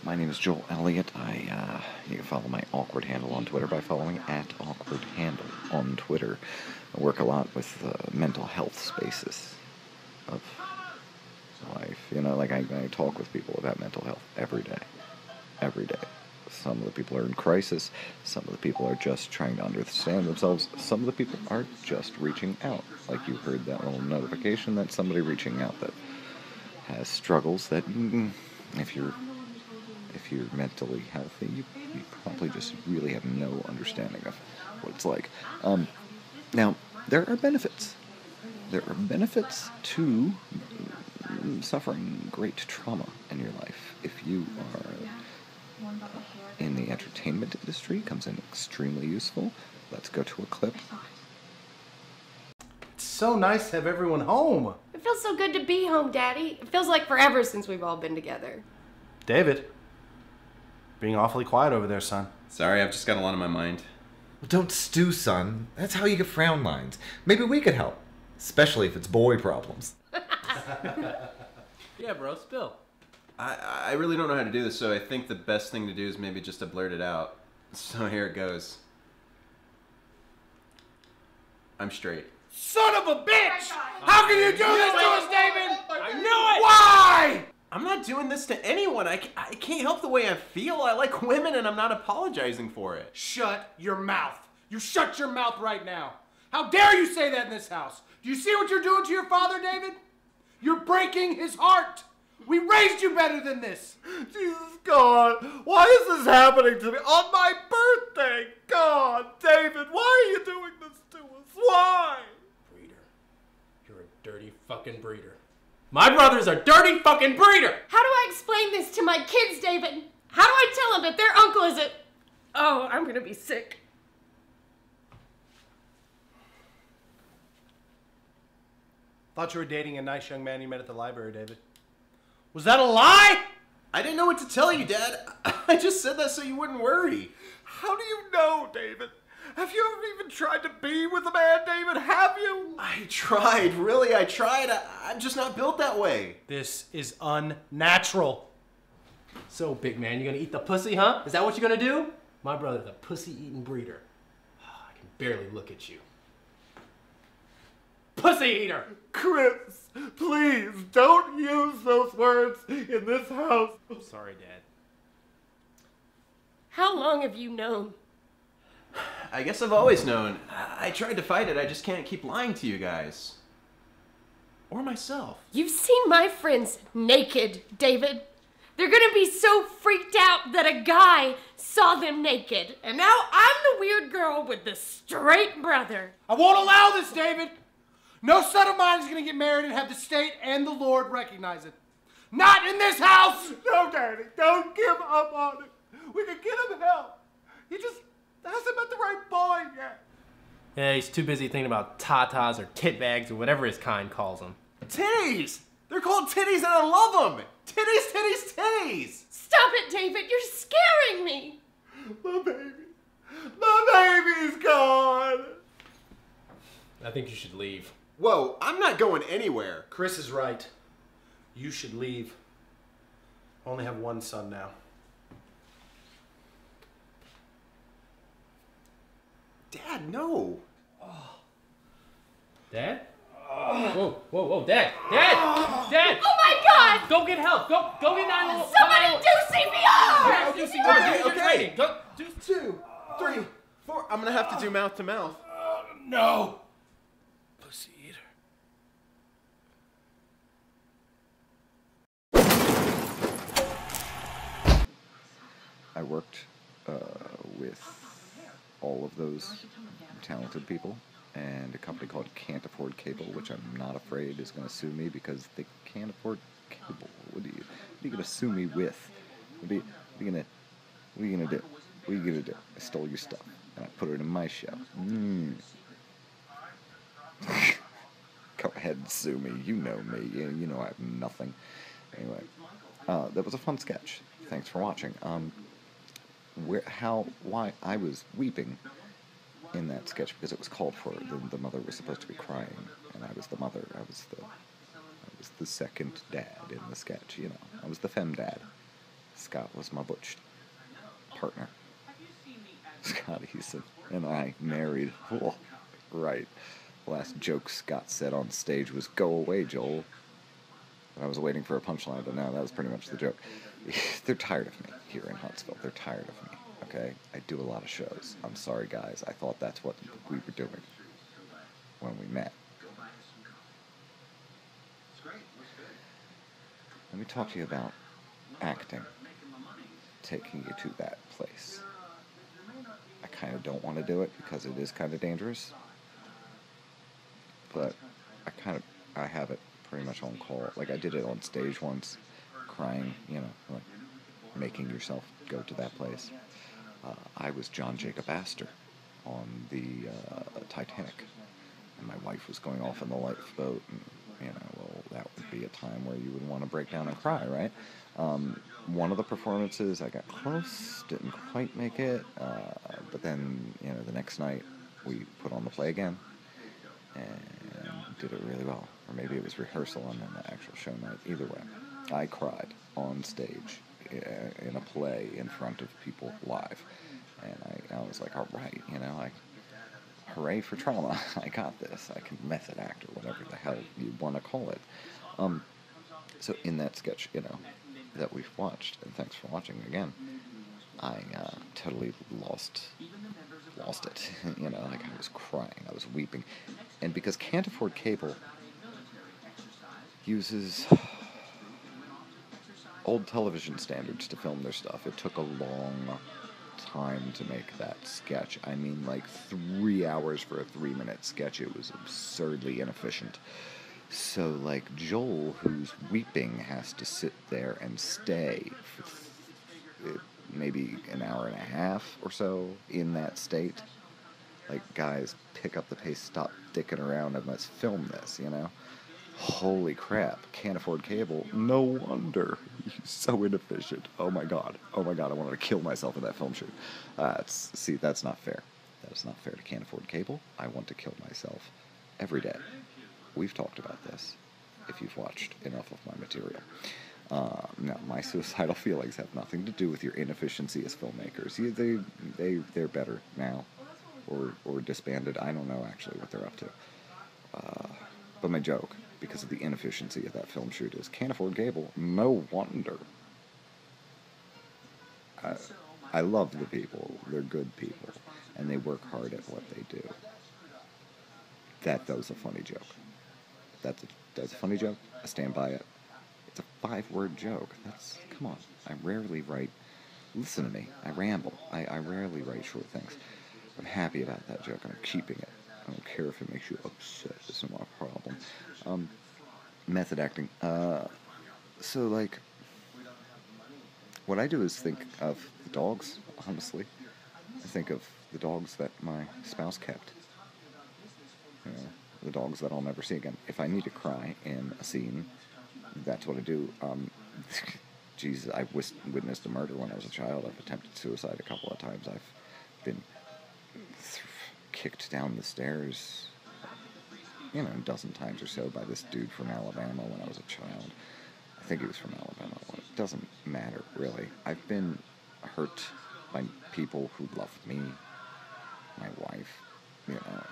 My name is Joel Elliott. You can follow my awkward handle on Twitter by following @awkwardhandle on Twitter. I work a lot with mental health spaces of life. Like I talk with people about mental health every day. Every day. Some of the people are in crisis. Some of the people are just trying to understand themselves. Some of the people are just reaching out. Like you heard that little notification that somebody reaching out that has struggles that if you're mentally healthy, you probably just really have no understanding of what it's like. Now, there are benefits. There are benefits to suffering great trauma in your life. If you are in the entertainment industry, comes in extremely useful. Let's go to a clip. It's so nice to have everyone home. It feels so good to be home, Daddy. It feels like forever since we've all been together. David, being awfully quiet over there, son. Sorry, I've just got a lot on my mind. Well, don't stew, son. That's how you get frown lines. Maybe we could help. Especially if it's boy problems. Yeah, bro, spill. I really don't know how to do this, so I think the best thing to do is maybe just to blurt it out. So here it goes. I'm straight. Son of a bitch! How can you do this to us, David? I knew it! Why? I'm not doing this to anyone. I can't help the way I feel. I like women and I'm not apologizing for it. Shut your mouth. You shut your mouth right now. How dare you say that in this house? Do you see what you're doing to your father, David? You're breaking his heart. We raised you better than this. Jesus, God, why is this happening to me on my birthday? God, David, why are you doing this to us? Why? Breeder. You're a dirty fucking breeder. My brother's a dirty fucking breeder! How do I explain this to my kids, David? How do I tell them that their uncle is a... Oh, I'm gonna be sick. Thought you were dating a nice young man you met at the library, David. Was that a lie? I didn't know what to tell you, Dad. I just said that so you wouldn't worry. How do you know, David? Have you ever even tried to be with a man, David? Have you? I tried, really, I tried. I'm just not built that way. This is unnatural. So, big man, you gonna eat the pussy, huh? Is that what you're gonna do? My brother's a pussy-eating breeder. I can barely look at you. Pussy eater! Chris, please don't use those words in this house. I'm sorry, Dad. How long have you known? I guess I've always known. I tried to fight it, I just can't keep lying to you guys. Or myself. You've seen my friends naked, David. They're gonna be so freaked out that a guy saw them naked. And now I'm the weird girl with the straight brother. I won't allow this, David. No son of mine is going to get married and have the state and the Lord recognize it. Not in this house! No, Daddy, don't give up on it. We can get him help. He just hasn't met the right boy yet. Yeah, he's too busy thinking about tatas or tit bags or whatever his kind calls them. Titties! They're called titties and I love them! Titties, titties, titties! Stop it, David. You're scaring me. My baby's gone. I think you should leave. Whoa, I'm not going anywhere. Chris is right. You should leave. I only have one son now. Dad, no. Dad? Whoa, whoa, whoa, Dad! Dad! Dad! Oh my God! Go get help! Go get 911! Somebody do CPR! Yeah, do CPR! Do your training! Go, do... 2, 3, 4. I'm gonna have to do mouth to mouth. No! Pussy eater. I worked with all of those talented people and a company called Can't Afford Cable, which I'm not afraid is going to sue me because they can't afford cable. What are you going to sue me with? What are you going to do? What are you going to do? I stole your stuff and I put it in my show. Go ahead and sue me. You know me. You know I have nothing. Anyway, that was a fun sketch. Thanks for watching. Why I was weeping in that sketch because it was called for. The mother was supposed to be crying, and I was the mother. I was the second dad in the sketch. I was the femme dad. Scott was my butch partner. Scott Eason and I married. Oh, right. The last joke Scott said on stage was, "Go away, Joel." And I was waiting for a punchline, but no, that was pretty much the joke. They're tired of me here in Huntsville. They're tired of me, okay? I do a lot of shows. I'm sorry, guys. I thought that's what we were doing when we met. Let me talk to you about acting, taking you to that place. I kind of don't want to do it because it is kind of dangerous, but I have it pretty much on call. Like, I did it on stage once, crying, you know, like making yourself go to that place. I was John Jacob Astor on the Titanic, and my wife was going off in the lifeboat, and, you know, well, that would be a time where you would want to break down and cry, right? One of the performances, I got close, didn't quite make it, but then, you know, the next night we put on the play again, and did it really well. Or maybe it was rehearsal and then the actual show night. Either way, I cried on stage in a play in front of people live. And I was like, all right, you know, hooray for trauma. I got this. I can method act or whatever the hell you want to call it. So in that sketch, you know, that we've watched, and thanks for watching again, I totally lost it. You know, like, I was crying, I was weeping. And because Can't Afford Cable uses old television standards to film their stuff, it took a long time to make that sketch. I mean, like 3 hours for a 3-minute sketch. It was absurdly inefficient. So, like, Joel, who's weeping, has to sit there and stay for maybe an hour and a half or so in that state. Like, guys, pick up the pace, stop dicking around, and let's film this, you know? Holy crap, Can't Afford Cable. No wonder he's so inefficient. Oh my god, I wanted to kill myself in that film shoot. See, that's not fair. That is not fair to Can't Afford Cable. I want to kill myself every day. We've talked about this, if you've watched enough of my material. Now, my suicidal feelings have nothing to do with your inefficiency as filmmakers. They're better now, or disbanded. I don't know actually what they're up to. But my joke, because of the inefficiency of that film shoot, is Can't Afford Cable. No wonder. I love the people. They're good people, and they work hard at what they do. That was a funny joke. That's a funny joke. I stand by it. It's a 5-word joke. Come on. I rarely write. Listen to me. I ramble. I rarely write short things. I'm happy about that joke, and I'm keeping it. I don't care if it makes you upset. It's not my problem. Method acting. So, like, what I do is think of the dogs, honestly. I think of the dogs that my spouse kept. You know, the dogs that I'll never see again. If I need to cry in a scene, that's what I do. Jesus, I witnessed a murder when I was a child. I've attempted suicide a couple of times. I've been kicked down the stairs, you know, a dozen times or so by this dude from Alabama when I was a child. I think he was from Alabama. It doesn't matter, really. I've been hurt by people who love me, my wife, you know.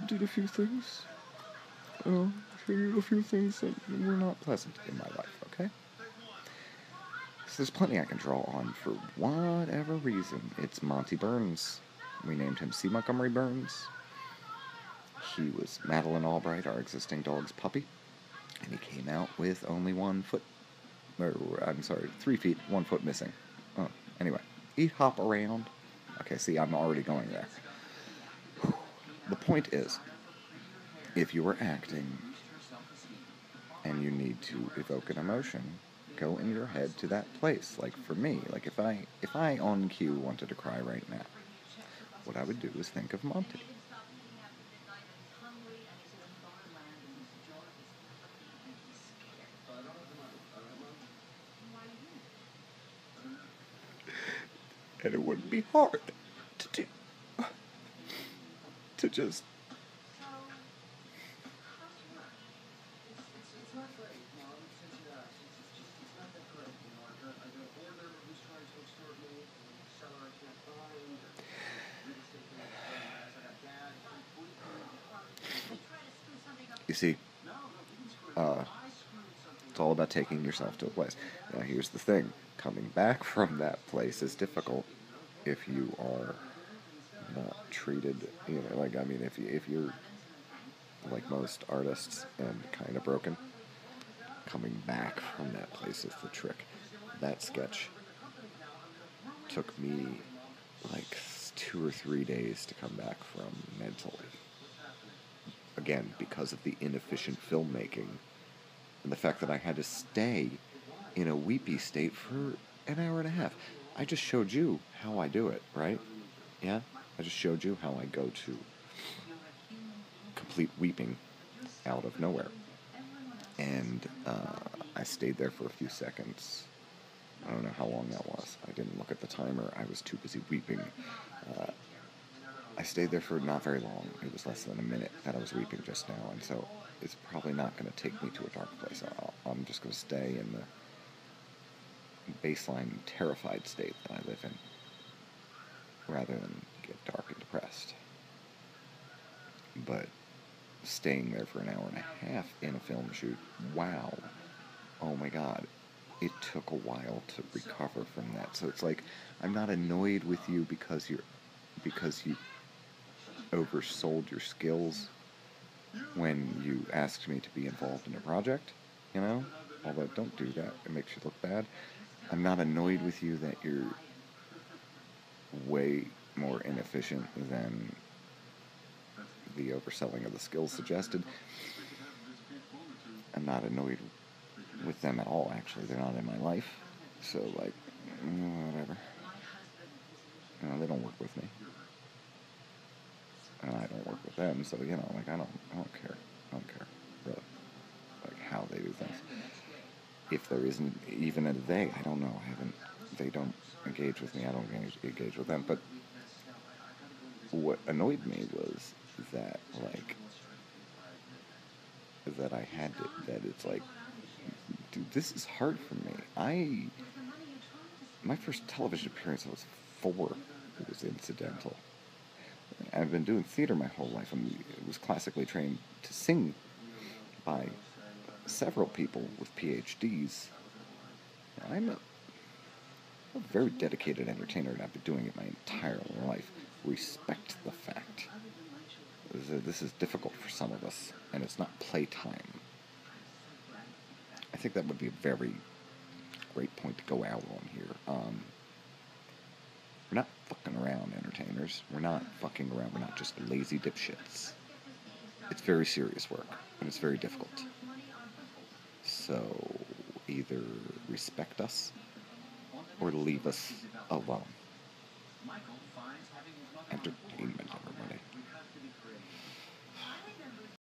Did a few things. A few things that were not pleasant in my life, okay? So there's plenty I can draw on for whatever reason. It's Monty Burns. We named him C. Montgomery Burns. He was Madeline Albright, our existing dog's puppy. And he came out with only 3 feet, 1 foot missing. Oh, anyway. He'd hop around. Okay, see, I'm already going there. The point is, if you are acting and you need to evoke an emotion, go in your head to that place. Like, for me, like, if I on cue wanted to cry right now, what I would do is think of Monty. And it wouldn't be hard to do. To just... see, it's all about taking yourself to a place. Now, here's the thing. Coming back from that place is difficult if you are not treated, like, I mean, if you're like most artists and kind of broken, coming back from that place is the trick. That sketch took me like 2 or 3 days to come back from mentally. Again, because of the inefficient filmmaking and the fact that I had to stay in a weepy state for an hour and a half. I just showed you how I do it, right? Yeah? I just showed you how I go to complete weeping out of nowhere. And I stayed there for a few seconds. I don't know how long that was. I didn't look at the timer. I was too busy weeping. I stayed there for not very long. It was less than a minute that I was weeping just now, and so it's probably not going to take me to a dark place. I'm just going to stay in the baseline terrified state that I live in, rather than get dark and depressed. But staying there for an hour and a half in a film shoot, wow, oh my God, it took a while to recover from that. So it's like, I'm not annoyed with you because you oversold your skills when you asked me to be involved in a project, although don't do that, it makes you look bad. I'm not annoyed with you that you're way more inefficient than the overselling of the skills suggested. I'm not annoyed with them at all, actually. They're not in my life. So, like, whatever. They don't work with me. And I don't work with them, so, like, I don't care. I don't care, really. Like, how they do things. If there isn't even a they, I don't know. They don't engage with me. I don't engage with them. But what annoyed me was that, like, that it's like, dude, this is hard for me. My first television appearance, I was 4. It was incidental. I've been doing theater my whole life. I was classically trained to sing by several people with PhDs. I'm a very dedicated entertainer, and I've been doing it my entire life. Respect the fact. This is difficult for some of us, and it's not playtime. I think that would be a very great point to go out on here. We're not fucking around, entertainers. We're not fucking around. We're not just lazy dipshits. It's very serious work, and it's very difficult. So, either respect us, or leave us alone. Entertainment, everybody.